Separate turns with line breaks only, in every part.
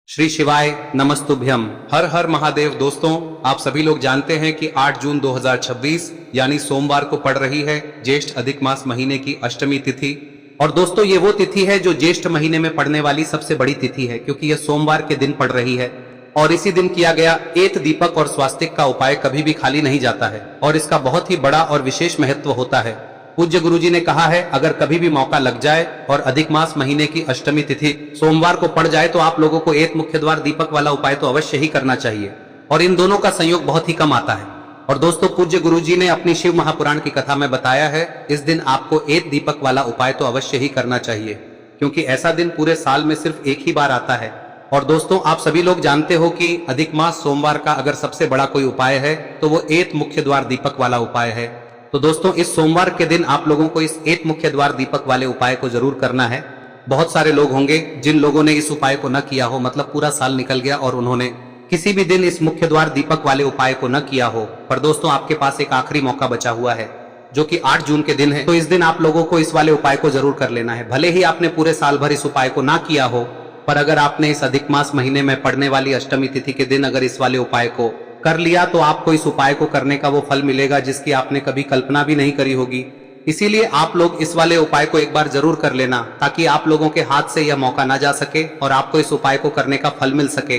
श्री शिवाय नमस्तुभ्यम। हर हर महादेव। दोस्तों, आप सभी लोग जानते हैं कि 8 जून 2026 यानी सोमवार को पड़ रही है ज्येष्ठ अधिक मास महीने की अष्टमी तिथि। और दोस्तों, ये वो तिथि है जो ज्येष्ठ महीने में पड़ने वाली सबसे बड़ी तिथि है, क्योंकि यह सोमवार के दिन पड़ रही है। और इसी दिन किया गया एत दीपक और स्वास्तिक का उपाय कभी भी खाली नहीं जाता है और इसका बहुत ही बड़ा और विशेष महत्व होता है। पूज्य गुरुजी ने कहा है, अगर कभी भी मौका लग जाए और अधिक मास महीने की अष्टमी तिथि सोमवार को पड़ जाए तो आप लोगों को एत मुख्य द्वार दीपक वाला उपाय तो अवश्य ही करना चाहिए। और इन दोनों का संयोग बहुत ही कम आता है। और दोस्तों, पूज्य गुरुजी ने अपनी शिव महापुराण की कथा में बताया है, इस दिन आपको एत दीपक वाला उपाय तो अवश्य ही करना चाहिए, क्योंकि ऐसा दिन पूरे साल में सिर्फ एक ही बार आता है। और दोस्तों, आप सभी लोग जानते हो कि अधिक मास सोमवार का अगर सबसे बड़ा कोई उपाय है तो वो एत मुख्य द्वार दीपक वाला उपाय है। तो दोस्तों, इस सोमवार के दिन आप लोगों को इस एत मुख्य द्वार दीपक वाले उपाय को जरूर करना है। बहुत सारे लोग होंगे जिन लोगों ने इस उपाय को न किया हो, मतलब पूरा साल निकल गया और उन्होंने किसी भी दिन इस मुख्य द्वार दीपक वाले उपाय को न किया हो। पर दोस्तों, आपके पास एक आखिरी मौका बचा हुआ है जो कि 8 जून के दिन है। तो इस दिन आप लोगों को इस वाले उपाय को जरूर कर लेना है। भले ही आपने पूरे साल भर इस उपाय को ना किया हो, पर अगर आपने इस अधिक मास महीने में पड़ने वाली अष्टमी तिथि के दिन अगर इस वाले उपाय को कर लिया तो आपको इस उपाय को करने का वो फल मिलेगा जिसकी आपने कभी कल्पना भी नहीं करी होगी। इसीलिए आप लोग इस वाले उपाय को एक बार जरूर कर लेना, ताकि आप लोगों के हाथ से यह मौका ना जा सके और आपको इस उपाय को करने का फल मिल सके।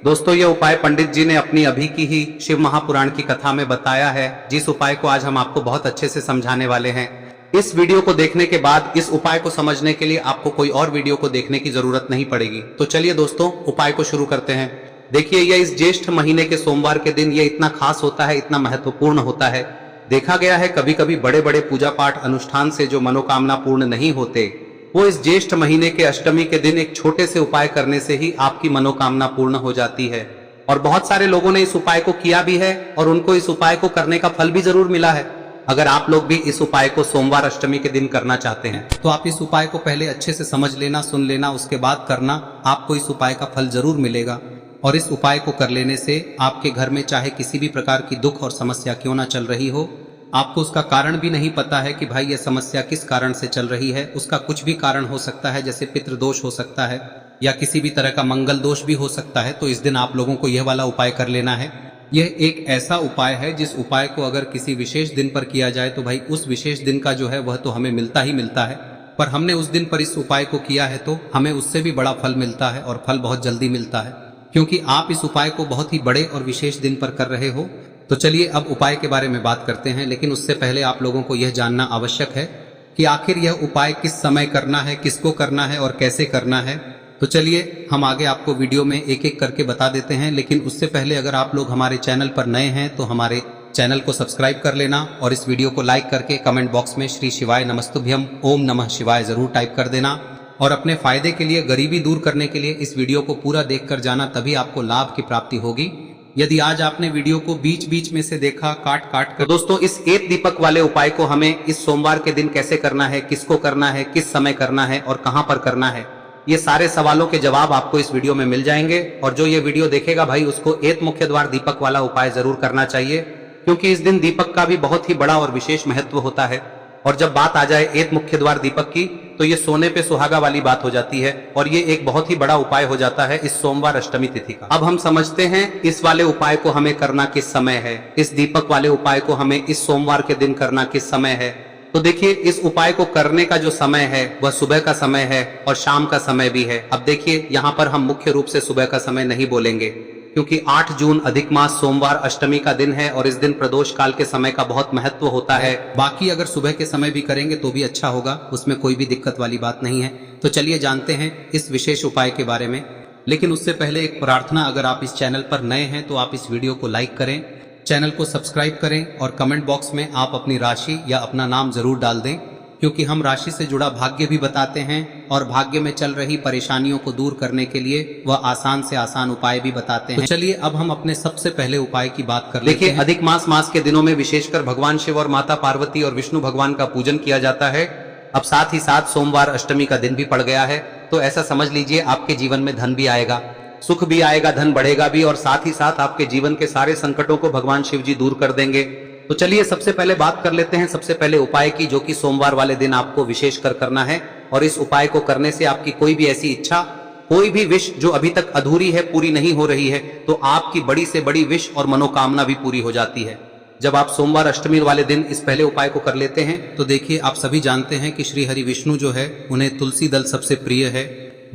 दोस्तों, यह उपाय पंडित जी ने अपनी अभी की ही शिव महापुराण की कथा में बताया है, जिस उपाय को आज हम आपको बहुत अच्छे से समझाने वाले हैं। इस वीडियो को देखने के बाद इस उपाय को समझने के लिए आपको कोई और वीडियो को देखने की जरूरत नहीं पड़ेगी। तो चलिए दोस्तों, उपाय को शुरू करते हैं। देखिए, यह इस ज्येष्ठ महीने के सोमवार के दिन ये इतना खास होता है, इतना महत्वपूर्ण होता है। देखा गया है कभी कभी बड़े बड़े पूजा पाठ अनुष्ठान से जो मनोकामना पूर्ण नहीं होते, वो इस ज्येष्ठ महीने के अष्टमी के दिन एक छोटे से उपाय करने से ही आपकी मनोकामना पूर्ण हो जाती है। और बहुत सारे लोगों ने इस उपाय को किया भी है और उनको इस उपाय को करने का फल भी जरूर मिला है। अगर आप लोग भी इस उपाय को सोमवार अष्टमी के दिन करना चाहते हैं तो आप इस उपाय को पहले अच्छे से समझ लेना, सुन लेना, उसके बाद करना। आपको इस उपाय का फल जरूर मिलेगा। और इस उपाय को कर लेने से आपके घर में चाहे किसी भी प्रकार की दुख और समस्या क्यों ना चल रही हो, आपको उसका कारण भी नहीं पता है कि भाई यह समस्या किस कारण से चल रही है, उसका कुछ भी कारण हो सकता है, जैसे पितृदोष हो सकता है या किसी भी तरह का मंगल दोष भी हो सकता है। तो इस दिन आप लोगों को यह वाला उपाय कर लेना है। यह एक ऐसा उपाय है जिस उपाय को अगर किसी विशेष दिन पर किया जाए तो भाई उस विशेष दिन का जो है वह तो हमें मिलता ही मिलता है। पर हमने उस दिन पर इस उपाय को किया है तो हमें उससे भी बड़ा फल मिलता है, और फल बहुत जल्दी मिलता है, क्योंकि आप इस उपाय को बहुत ही बड़े और विशेष दिन पर कर रहे हो। तो चलिए अब उपाय के बारे में बात करते हैं, लेकिन उससे पहले आप लोगों को यह जानना आवश्यक है कि आखिर यह उपाय किस समय करना है, किसको करना है और कैसे करना है। तो चलिए हम आगे आपको वीडियो में एक एक करके बता देते हैं, लेकिन उससे पहले अगर आप लोग हमारे चैनल पर नए हैं तो हमारे चैनल को सब्सक्राइब कर लेना और इस वीडियो को लाइक करके कमेंट बॉक्स में श्री शिवाय नमस्तुभ्यम ओम नमः शिवाय जरूर टाइप कर देना। और अपने फायदे के लिए, गरीबी दूर करने के लिए इस वीडियो को पूरा देखकर जाना, तभी आपको लाभ की प्राप्ति होगी। यदि आज आपने वीडियो को बीच बीच में से देखा, काट काट कर। दोस्तों, इस एत दीपक वाले उपाय को हमें इस सोमवार के दिन कैसे करना है, किसको करना है, किस समय करना है और कहां पर करना है, ये सारे सवालों के जवाब आपको इस वीडियो में मिल जाएंगे। और जो ये वीडियो देखेगा भाई, उसको एत मुख्य द्वार दीपक वाला उपाय जरूर करना चाहिए, क्योंकि इस दिन दीपक का भी बहुत ही बड़ा और विशेष महत्व होता है। और जब बात आ जाए एत मुख्य द्वार दीपक की, तो ये सोने पे सुहागा वाली बात हो जाती है और ये एक बहुत ही बड़ा उपाय हो जाता है इस सोमवार अष्टमी तिथि का। अब हम समझते हैं इस वाले उपाय को हमें करना किस समय है, इस दीपक वाले उपाय को हमें इस सोमवार के दिन करना किस समय है। तो देखिए, इस उपाय को करने का जो समय है वह सुबह का समय है और शाम का समय भी है। अब देखिए, यहाँ पर हम मुख्य रूप से सुबह का समय नहीं बोलेंगे, क्योंकि 8 जून अधिक मास सोमवार अष्टमी का दिन है और इस दिन प्रदोष काल के समय का बहुत महत्व होता है। बाकी अगर सुबह के समय भी करेंगे तो भी अच्छा होगा, उसमें कोई भी दिक्कत वाली बात नहीं है। तो चलिए जानते हैं इस विशेष उपाय के बारे में। लेकिन उससे पहले एक प्रार्थना, अगर आप इस चैनल पर नए हैं तो आप इस वीडियो को लाइक करें, चैनल को सब्सक्राइब करें और कमेंट बॉक्स में आप अपनी राशि या अपना नाम जरूर डाल दें, क्योंकि हम राशि से जुड़ा भाग्य भी बताते हैं और भाग्य में चल रही परेशानियों को दूर करने के लिए वह आसान से आसान उपाय भी बताते हैं। तो चलिए अब हम अपने सबसे पहले उपाय की बात कर लेते हैं। अधिक मास के दिनों में विशेषकर भगवान शिव और माता पार्वती और विष्णु भगवान का पूजन किया जाता है। अब साथ ही साथ सोमवार अष्टमी का दिन भी पड़ गया है, तो ऐसा समझ लीजिए आपके जीवन में धन भी आएगा, सुख भी आएगा, धन बढ़ेगा भी, और साथ ही साथ आपके जीवन के सारे संकटों को भगवान शिव जी दूर कर देंगे। तो चलिए सबसे पहले बात कर लेते हैं सबसे पहले उपाय की, जो कि सोमवार वाले दिन आपको विशेष कर करना है। और इस उपाय को करने से आपकी कोई भी ऐसी इच्छा, कोई भी विश जो अभी तक अधूरी है, पूरी नहीं हो रही है, तो आपकी बड़ी से बड़ी विश और मनोकामना भी पूरी हो जाती है। जब आप सोमवार अष्टमी वाले दिन इस पहले उपाय को कर लेते हैं तो देखिए, आप सभी जानते हैं कि श्री हरि विष्णु जो है उन्हें तुलसी दल सबसे प्रिय है।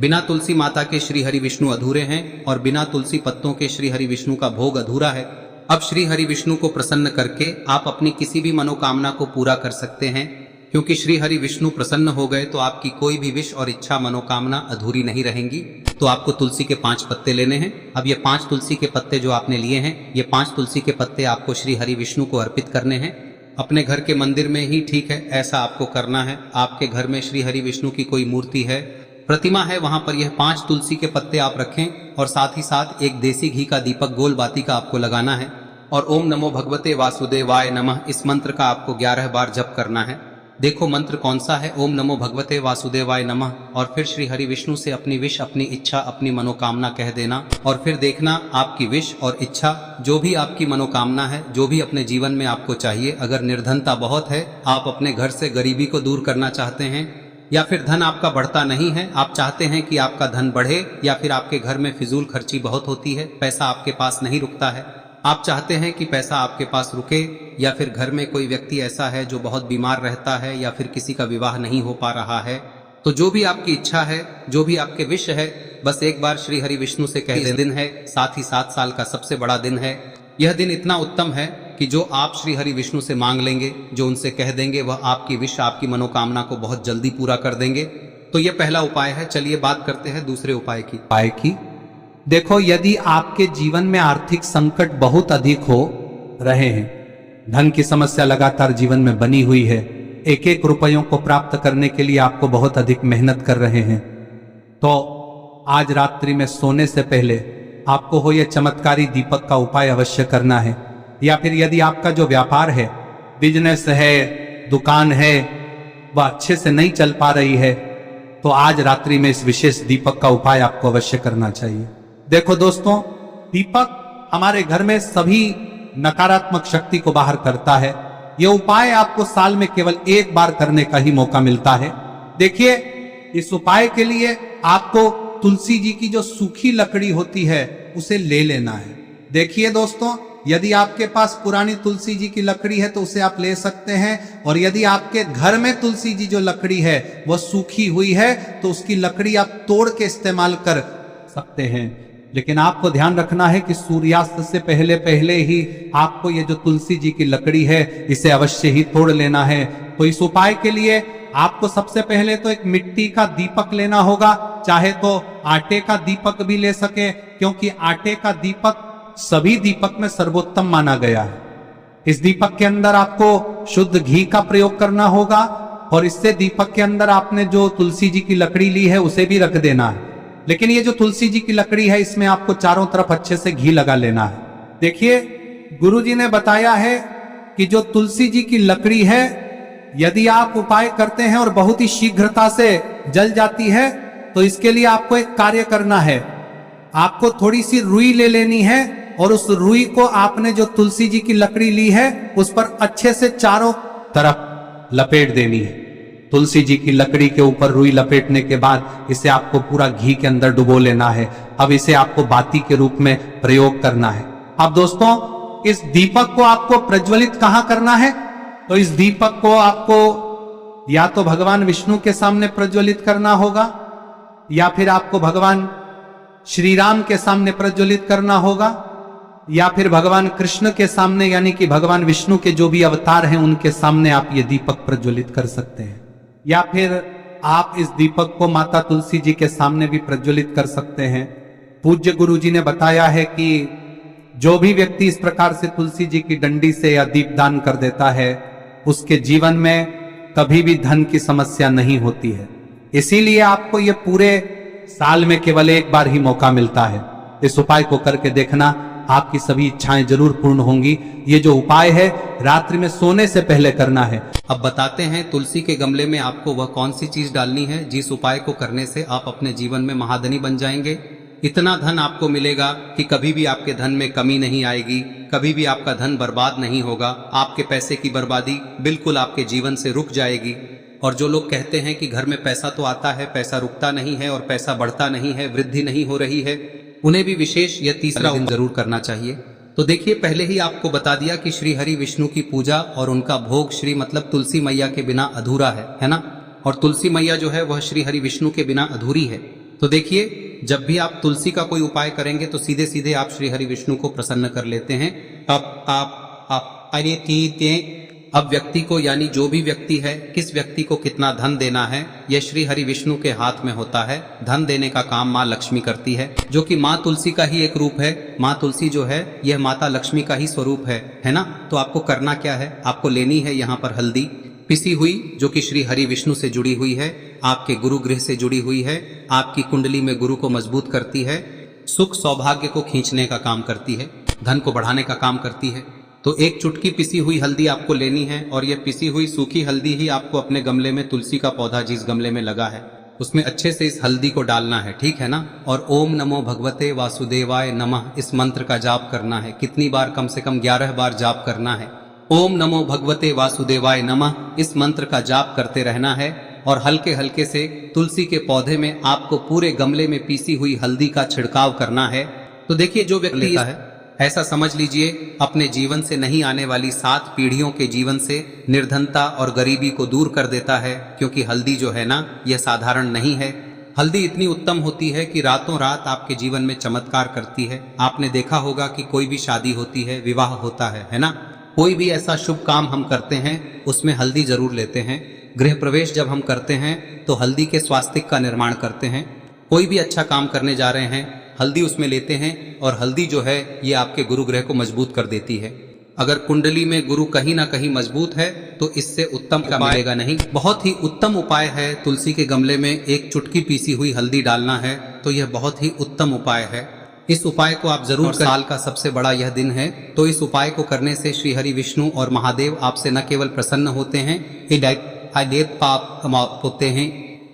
बिना तुलसी माता के श्री हरि विष्णु अधूरे हैं और बिना तुलसी पत्तों के श्री हरि विष्णु का भोग अधूरा है। अब श्री हरि विष्णु को प्रसन्न करके आप अपनी किसी भी मनोकामना को पूरा कर सकते हैं, क्योंकि श्री हरि विष्णु प्रसन्न हो गए तो आपकी कोई भी विश और इच्छा मनोकामना अधूरी नहीं रहेंगी। तो आपको तुलसी के 5 पत्ते लेने हैं। अब ये 5 तुलसी के पत्ते जो आपने लिए हैं, ये 5 तुलसी के पत्ते आपको श्री हरि विष्णु को अर्पित करने हैं। अपने घर के मंदिर में ही ठीक है, ऐसा आपको करना है। आपके घर में श्री हरि विष्णु की कोई मूर्ति है, प्रतिमा है, वहां पर यह 5 तुलसी के पत्ते आप रखें और साथ ही साथ एक देसी घी का दीपक गोल बाती का आपको लगाना है और ओम नमो भगवते वासुदेवाय नमः इस मंत्र का आपको 11 बार जप करना है। देखो मंत्र कौन सा है, ओम नमो भगवते वासुदेवाय नमः, और फिर श्री हरि विष्णु से अपनी विश, अपनी इच्छा, अपनी मनोकामना कह देना और फिर देखना आपकी विश और इच्छा, जो भी आपकी मनोकामना है, जो भी अपने जीवन में आपको चाहिए। अगर निर्धनता बहुत है, आप अपने घर से गरीबी को दूर करना चाहते हैं, या फिर धन आपका बढ़ता नहीं है, आप चाहते हैं कि आपका धन बढ़े, या फिर आपके घर में फिजूल खर्ची बहुत होती है, पैसा आपके पास नहीं रुकता है, आप चाहते हैं कि पैसा आपके पास रुके, या फिर घर में कोई व्यक्ति ऐसा है जो बहुत बीमार रहता है, या फिर किसी का विवाह नहीं हो पा रहा है, तो जो भी आपकी इच्छा है, जो भी आपके विश है, बस एक बार श्री हरि विष्णु से कह दें। दिन है, साथ ही 7 साल का सबसे बड़ा दिन है। यह दिन इतना उत्तम है कि जो आप श्री हरि विष्णु से मांग लेंगे, जो उनसे कह देंगे, वह आपकी विश, आपकी मनोकामना को बहुत जल्दी पूरा कर देंगे। तो यह पहला उपाय है। चलिए बात करते हैं दूसरे उपाय की।
देखो, यदि आपके जीवन में आर्थिक संकट बहुत अधिक हो रहे हैं, धन की समस्या लगातार जीवन में बनी हुई है, एक एक रुपयों को प्राप्त करने के लिए आपको बहुत अधिक मेहनत कर रहे हैं, तो आज रात्रि में सोने से पहले आपको हो यह चमत्कारी दीपक का उपाय अवश्य करना है। या फिर यदि आपका जो व्यापार है, बिजनेस है, दुकान है, वह अच्छे से नहीं चल पा रही है, तो आज रात्रि में इस विशेष दीपक का उपाय आपको अवश्य करना चाहिए। देखो दोस्तों, दीपक हमारे घर में सभी नकारात्मक शक्ति को बाहर करता है। यह उपाय आपको साल में केवल 1 बार करने का ही मौका मिलता है। देखिए, इस उपाय के लिए आपको तुलसी जी की जो सूखी लकड़ी होती है उसे ले लेना है। देखिए दोस्तों, यदि आपके पास पुरानी तुलसी जी की लकड़ी है तो उसे आप ले सकते हैं, और यदि आपके घर में तुलसी जी जो लकड़ी है वह सूखी हुई है तो उसकी लकड़ी आप तोड़ के इस्तेमाल कर सकते हैं। लेकिन आपको ध्यान रखना है कि सूर्यास्त से पहले पहले ही आपको ये जो तुलसी जी की लकड़ी है इसे अवश्य ही तोड़ लेना है। तो इस उपाय के लिए आपको सबसे पहले तो एक मिट्टी का दीपक लेना होगा, चाहे तो आटे का दीपक भी ले सके, क्योंकि आटे का दीपक सभी दीपक में सर्वोत्तम माना गया है। इस दीपक के अंदर आपको शुद्ध घी का प्रयोग करना होगा, और इससे दीपक के अंदर आपने जो तुलसी जी की लकड़ी ली है उसे भी रख देना है। लेकिन ये जो तुलसी जी की लकड़ी है, इसमें आपको चारों तरफ अच्छे से घी लगा लेना है। देखिए, गुरु जी ने बताया है कि जो तुलसी जी की लकड़ी है, यदि आप उपाय करते हैं और बहुत ही शीघ्रता से जल जाती है, तो इसके लिए आपको एक कार्य करना है। आपको थोड़ी सी रुई ले लेनी है और उस रुई को आपने जो तुलसी जी की लकड़ी ली है उस पर अच्छे से चारों तरफ लपेट देनी है। तुलसी जी की लकड़ी के ऊपर रुई लपेटने के बाद इसे आपको पूरा घी के अंदर डुबो लेना है। अब इसे आपको बाती के रूप में प्रयोग करना है। अब दोस्तों, इस दीपक को आपको प्रज्वलित कहां करना है? तो इस दीपक को आपको या तो भगवान विष्णु के सामने प्रज्वलित करना होगा, या फिर आपको भगवान श्री राम के सामने प्रज्वलित करना होगा, या फिर भगवान कृष्ण के सामने, यानी कि भगवान विष्णु के जो भी अवतार हैं उनके सामने आप ये दीपक प्रज्वलित कर सकते हैं। या फिर आप इस दीपक को माता तुलसी जी के सामने भी प्रज्वलित कर सकते हैं। पूज्य गुरु जी ने बताया है कि जो भी व्यक्ति इस प्रकार से तुलसी जी की डंडी से या दीपदान कर देता है, उसके जीवन में कभी भी धन की समस्या नहीं होती है। इसीलिए आपको ये पूरे साल में केवल 1 बार ही मौका मिलता है। इस उपाय को करके देखना, आपकी सभी इच्छाएं जरूर पूर्ण होंगी। ये जो उपाय है रात्रि में सोने से पहले करना है।
अब बताते हैं तुलसी के गमले में आपको वह कौन सी चीज डालनी है जिस उपाय को करने से आप अपने जीवन में महाधनी बन जाएंगे। इतना धन आपको मिलेगा कि कभी भी आपके धन में कमी नहीं आएगी, कभी भी आपका धन बर्बाद नहीं होगा, आपके पैसे की बर्बादी बिल्कुल आपके जीवन से रुक जाएगी। और जो लोग कहते हैं कि घर में पैसा तो आता है, पैसा रुकता नहीं है और पैसा बढ़ता नहीं है, वृद्धि नहीं हो रही है, उन्हें भी विशेष यह तीसरा दिन जरूर करना चाहिए। तो देखिए, पहले ही आपको बता दिया कि श्री हरि विष्णु की पूजा और उनका भोग श्री मतलब तुलसी मैया के बिना अधूरा है ना। और तुलसी मैया जो है वह श्री हरि विष्णु के बिना अधूरी है। तो देखिए, जब भी आप तुलसी का कोई उपाय करेंगे तो सीधे सीधे आप श्री हरि विष्णु को प्रसन्न कर लेते हैं। अब व्यक्ति को, यानी जो भी व्यक्ति है, किस व्यक्ति को कितना धन देना है, यह श्री हरि विष्णु के हाथ में होता है। धन देने का काम माँ लक्ष्मी करती है, जो कि माँ तुलसी का ही एक रूप है। माँ तुलसी जो है यह माता लक्ष्मी का ही स्वरूप है ना। तो आपको करना क्या है, आपको लेनी है यहाँ पर हल्दी पिसी हुई, जो कि श्री हरि विष्णु से जुड़ी हुई है, आपके गुरु गृह से जुड़ी हुई है, आपकी कुंडली में गुरु को मजबूत करती है, सुख सौभाग्य को खींचने का काम करती है, धन को बढ़ाने का काम करती है। तो एक चुटकी पिसी हुई हल्दी आपको लेनी है और यह पिसी हुई सूखी हल्दी ही आपको अपने गमले में, तुलसी का पौधा जिस गमले में लगा है उसमें अच्छे से इस हल्दी को डालना है, ठीक है ना। और ओम नमो भगवते वासुदेवाय नमः इस मंत्र का जाप करना है। कितनी बार? कम से कम 11 बार जाप करना है। ओम नमो भगवते वासुदेवाय नमः इस मंत्र का जाप करते रहना है और हल्के हल्के से तुलसी के पौधे में आपको पूरे गमले में पीसी हुई हल्दी का छिड़काव करना है। तो देखिए, जो व्यक्ति लेता है, ऐसा समझ लीजिए अपने जीवन से नहीं आने वाली 7 पीढ़ियों के जीवन से निर्धनता और गरीबी को दूर कर देता है। क्योंकि हल्दी जो है ना, यह साधारण नहीं है। हल्दी इतनी उत्तम होती है कि रातों रात आपके जीवन में चमत्कार करती है। आपने देखा होगा कि कोई भी शादी होती है, विवाह होता है ना, कोई भी ऐसा शुभ काम हम करते हैं उसमें हल्दी जरूर लेते हैं। गृह प्रवेश जब हम करते हैं तो हल्दी के स्वास्तिक का निर्माण करते हैं। कोई भी अच्छा काम करने जा रहे हैं, हल्दी उसमें लेते हैं और हल्दी जो है ये आपके गुरु ग्रह को मजबूत कर देती है। अगर कुंडली में गुरु कहीं ना कहीं मजबूत है तो इससे उत्तम का मिलेगा नहीं। बहुत ही उत्तम उपाय है, तुलसी के गमले में एक चुटकी पीसी हुई हल्दी डालना है, तो यह बहुत ही उत्तम उपाय है। इस उपाय को आप जरूर, साल का सबसे बड़ा यह दिन है, तो इस उपाय को करने से श्री हरि विष्णु और महादेव आपसे न केवल प्रसन्न होते हैं, पाप होते हैं,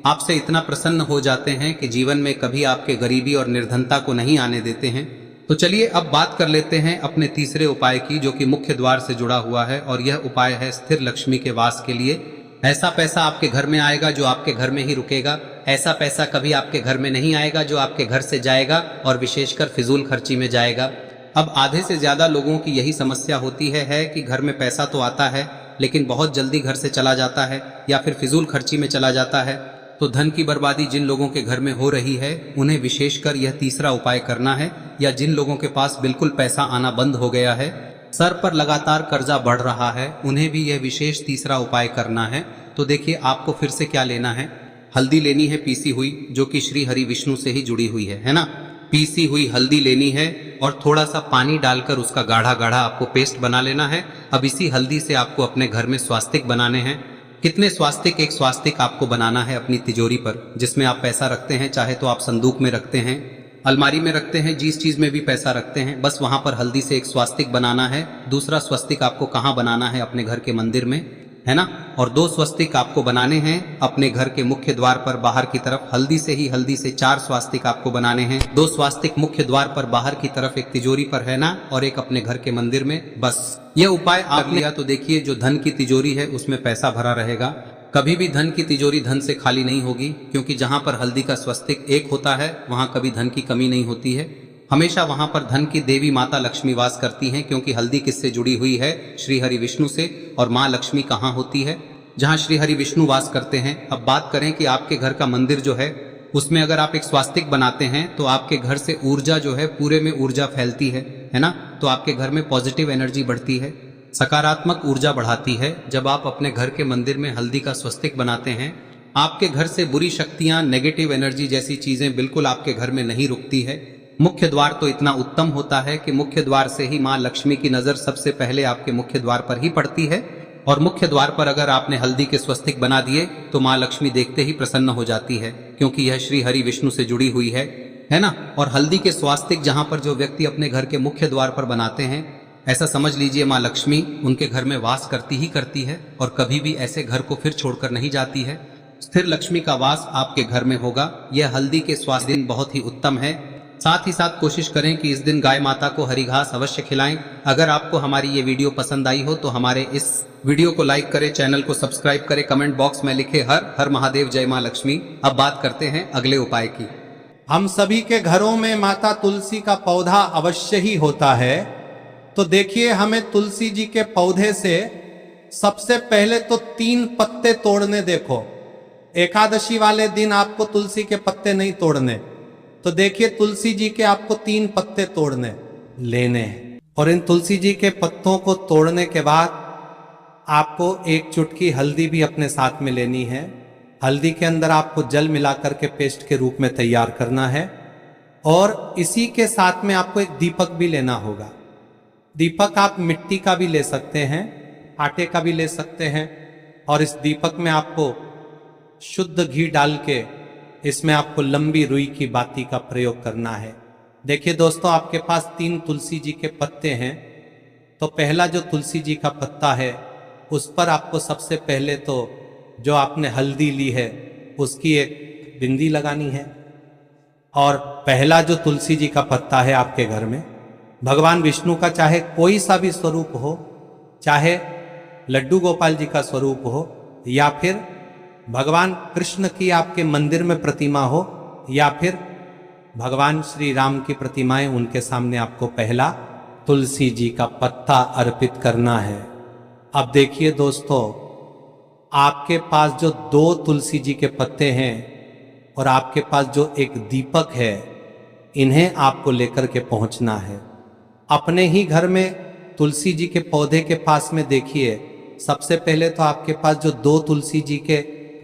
आपसे इतना प्रसन्न हो जाते हैं कि जीवन में कभी आपके गरीबी और निर्धनता को नहीं आने देते हैं। तो चलिए अब बात कर लेते हैं अपने तीसरे उपाय की, जो कि मुख्य द्वार से जुड़ा हुआ है और यह उपाय है स्थिर लक्ष्मी के वास के लिए। ऐसा पैसा आपके घर में आएगा जो आपके घर में ही रुकेगा। ऐसा पैसा कभी आपके घर में नहीं आएगा जो आपके घर से जाएगा और विशेषकर फिजूल खर्ची में जाएगा। अब आधे से ज्यादा लोगों की यही समस्या होती है कि घर में पैसा तो आता है लेकिन बहुत जल्दी घर से चला जाता है या फिर फिजूल खर्ची में चला जाता है। तो धन की बर्बादी जिन लोगों के घर में हो रही है उन्हें विशेषकर यह तीसरा उपाय करना है, या जिन लोगों के पास बिल्कुल पैसा आना बंद हो गया है, सर पर लगातार कर्जा बढ़ रहा है, उन्हें भी यह विशेष तीसरा उपाय करना है। तो देखिए, आपको फिर से क्या लेना है, हल्दी लेनी है पीसी हुई, जो कि श्री हरि विष्णु से ही जुड़ी हुई है ना। पीसी हुई हल्दी लेनी है और थोड़ा सा पानी डालकर उसका गाढ़ा गाढ़ा आपको पेस्ट बना लेना है। अब इसी हल्दी से आपको अपने घर में स्वास्तिक बनाने हैं। कितने स्वास्तिक? एक स्वास्तिक आपको बनाना है अपनी तिजोरी पर, जिसमें आप पैसा रखते हैं, चाहे तो आप संदूक में रखते हैं, अलमारी में रखते हैं, जिस चीज में भी पैसा रखते हैं, बस वहां पर हल्दी से एक स्वास्तिक बनाना है। दूसरा स्वस्तिक आपको कहाँ बनाना है? अपने घर के मंदिर में, है ना। और 2 स्वस्तिक आपको बनाने हैं अपने घर के मुख्य द्वार पर बाहर की तरफ। हल्दी से 4 स्वास्तिक आपको बनाने हैं। 2 स्वास्तिक मुख्य द्वार पर बाहर की तरफ, एक तिजोरी पर है ना, और एक अपने घर के मंदिर में। बस यह उपाय आप लिया तो देखिए, जो धन की तिजोरी है उसमें पैसा भरा रहेगा। कभी भी धन की तिजोरी धन से खाली नहीं होगी, क्योंकि जहां पर हल्दी का स्वस्तिक एक होता है वहां कभी धन की कमी नहीं होती है। हमेशा वहां पर धन की देवी माता लक्ष्मी वास करती हैं, क्योंकि हल्दी किससे जुड़ी हुई है? श्री हरि विष्णु से। और माँ लक्ष्मी कहाँ होती है? जहाँ श्री हरि विष्णु वास करते हैं। अब बात करें कि आपके घर का मंदिर जो है उसमें अगर आप एक स्वास्तिक बनाते हैं तो आपके घर से ऊर्जा जो है, पूरे में ऊर्जा फैलती है ना। तो आपके घर में पॉजिटिव एनर्जी बढ़ती है, सकारात्मक ऊर्जा बढ़ाती है। जब आप अपने घर के मंदिर में हल्दी का स्वस्तिक बनाते हैं, आपके घर से बुरी शक्तियां, नेगेटिव एनर्जी जैसी चीजें बिल्कुल आपके घर में नहीं रुकती है। मुख्य द्वार तो इतना उत्तम होता है कि मुख्य द्वार से ही माँ लक्ष्मी की नजर सबसे पहले आपके मुख्य द्वार पर ही पड़ती है। और मुख्य द्वार पर अगर आपने हल्दी के स्वस्तिक बना दिए तो माँ लक्ष्मी देखते ही प्रसन्न हो जाती है, क्योंकि यह श्री हरि विष्णु से जुड़ी हुई है ना। और हल्दी के स्वास्तिक जहां पर जो व्यक्ति अपने घर के मुख्य द्वार पर बनाते हैं, ऐसा समझ लीजिए माँ लक्ष्मी उनके घर में वास करती ही करती है और कभी भी ऐसे घर को फिर छोड़कर नहीं जाती है। स्थिर लक्ष्मी का वास आपके घर में होगा। यह हल्दी के स्वास्थ्य दिन बहुत ही उत्तम है। साथ ही साथ कोशिश करें कि इस दिन गाय माता को हरी घास अवश्य खिलाएं। अगर आपको हमारी ये वीडियो पसंद आई हो तो हमारे इस वीडियो को लाइक करें, चैनल को सब्सक्राइब करें, कमेंट बॉक्स में लिखे हर हर महादेव, जय मां लक्ष्मी। अब बात करते हैं अगले उपाय की।
हम सभी के घरों में माता तुलसी का पौधा अवश्य ही होता है। तो देखिए, हमें तुलसी जी के पौधे से सबसे पहले तो 3 पत्ते तोड़ने। देखो, एकादशी वाले दिन आपको तुलसी के पत्ते नहीं तोड़ने। तो देखिए, तुलसी जी के आपको 3 पत्ते तोड़ने लेने हैं। और इन तुलसी जी के पत्तों को तोड़ने के बाद आपको 1 चुटकी हल्दी भी अपने साथ में लेनी है। हल्दी के अंदर आपको जल मिलाकर के पेस्ट के रूप में तैयार करना है। और इसी के साथ में आपको एक दीपक भी लेना होगा। दीपक आप मिट्टी का भी ले सकते हैं, आटे का भी ले सकते हैं। और इस दीपक में आपको शुद्ध घी डाल के इसमें आपको लंबी रुई की बाती का प्रयोग करना है। देखिए दोस्तों, आपके पास 3 तुलसी जी के पत्ते हैं। तो पहला जो तुलसी जी का पत्ता है उस पर आपको सबसे पहले तो जो आपने हल्दी ली है उसकी एक बिंदी लगानी है। और पहला जो तुलसी जी का पत्ता है आपके घर में, भगवान विष्णु का चाहे कोई सा भी स्वरूप हो, चाहे लड्डू गोपाल जी का स्वरूप हो, या फिर भगवान कृष्ण की आपके मंदिर में प्रतिमा हो, या फिर भगवान श्री राम की प्रतिमाएं, उनके सामने आपको पहला तुलसी जी का पत्ता अर्पित करना है। अब देखिए दोस्तों, आपके पास जो 2 तुलसी जी के पत्ते हैं और आपके पास जो एक दीपक है, इन्हें आपको लेकर के पहुंचना है। अपने ही घर में तुलसी जी के पौधे के पास में देखिए, सबसे पहले तो आपके पास जो 2 तुलसी जी के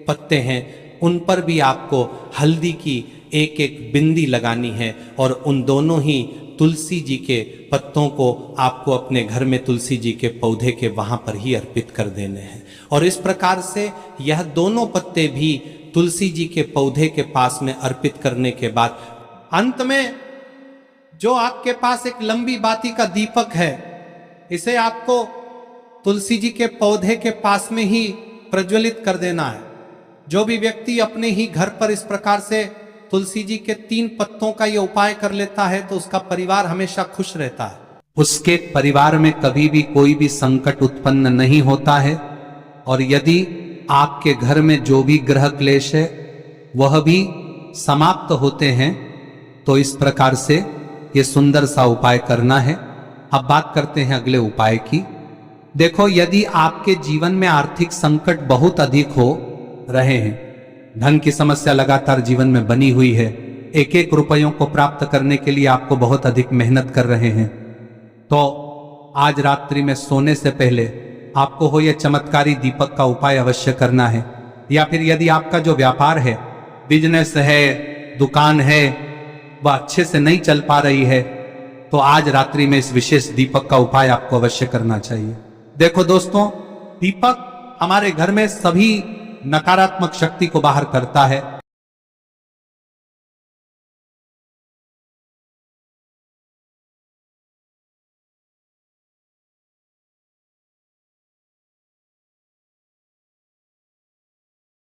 पत्ते हैं उन पर भी आपको हल्दी की एक एक बिंदी लगानी है। और उन दोनों ही तुलसी जी के पत्तों को आपको अपने घर में तुलसी जी के पौधे के वहां पर ही अर्पित कर देने हैं। और इस प्रकार से यह दोनों पत्ते भी तुलसी जी के पौधे के पास में अर्पित करने के बाद अंत में जो आपके पास एक लंबी बाती का दीपक है, इसे आपको तुलसी जी के पौधे के पास में ही प्रज्वलित कर देना है। जो भी व्यक्ति अपने ही घर पर इस प्रकार से तुलसी जी के 3 पत्तों का ये उपाय कर लेता है तो उसका परिवार हमेशा खुश रहता है। उसके परिवार में कभी भी कोई भी संकट उत्पन्न नहीं होता है। और यदि आपके घर में जो भी ग्रह क्लेश है वह भी समाप्त होते हैं। तो इस प्रकार से ये सुंदर सा उपाय करना है। अब बात करते हैं अगले उपाय की। देखो, यदि आपके जीवन में आर्थिक संकट बहुत अधिक हो रहे हैं, धन की समस्या लगातार जीवन में बनी हुई है, एक एक रुपयों को प्राप्त करने के लिए आपको बहुत अधिक मेहनत कर रहे हैं, तो आज रात्रि में सोने से पहले आपको हो यह चमत्कारी दीपक का उपाय अवश्य करना है। या फिर यदि आपका जो व्यापार है, बिजनेस है, दुकान है, वह अच्छे से नहीं चल पा रही है, तो आज रात्रि में इस विशेष दीपक का उपाय आपको अवश्य करना चाहिए। देखो दोस्तों, दीपक हमारे घर में सभी नकारात्मक शक्ति को बाहर करता है।